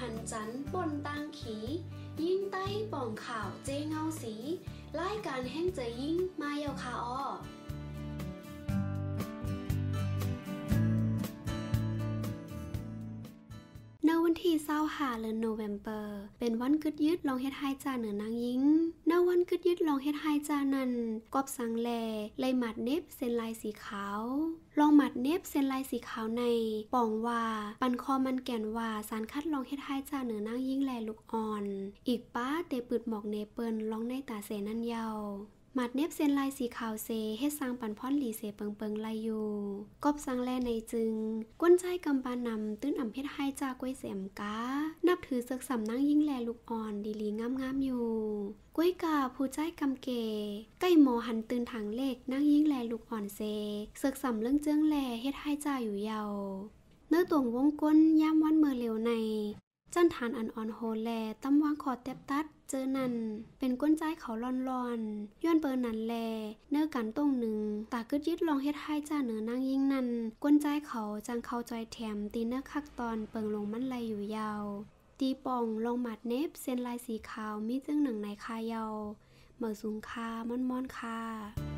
หันจันป่นตังขียิ่งใต้ป่องข่าวเจเงาสีรายการแห่งใจยิ่งมาเยาคาออในวันที่25เดือนโนเวมเบอร์เป็นวันกึดยึดลองเฮ็ดไฮจาเหนือนางยิงในวันกึดยึดลองเฮ็ดไฮจานั้นกอบสังแลไลหมัดเน็บเส้นลายสีขาวลองหมัดเน็บเส้นลายสีขาวในป่องว่าปันคอมันแก่นว่าสารคัดลองเฮ็ดไฮจาเหนือนางยิงแลลูกอ่อนอีกป้าเตปืดหมอกเนเปิลลองในตาเสนันเยาหมัดเน็บเส้นลายสีขาวเซเฮ็ดสร้างปันพ่อนหลีเสเปิงไลอยู่กอบสังแลในจึงก้นใจกำปานำตื้นอ่ำเฮ็ดไฮจาก้วยเสียมกานับถือเสกสำนั่งยิ่งแลลูกอ่อนดีลีงามอยู่ก้วยกาผู้ใจกำเกใกล้หมอหันตื่นทางเลขนั่งยิ่งแลลูกอ่อนเซเสกสำเรื่องเจื้องแลเฮ็ดไฮจาอยู่เยาเนื้อตวงวงก้นย่ำวันเมื่อเร็วในจันฐานอันอ่อนโหแลตั้มวางคอเต็บตัดเจอนั่นเป็นก้นใจเขาร้อนย้อนเปินนันแลเนื้อกันต้งหนึ่งตากึดยึดลองเฮ็ดให้จ้าเหนือนางยิ่งนั่นก้นใจเขาจังเข้าใจแถมตีเนื้อคักตอนเปิงลงมันไหลอยู่ยาวตีป่องลองหมัดเน็บเส้นลายสีขาวมีจึงหนังในคาเยาเมื่อสูงคาม่อนคา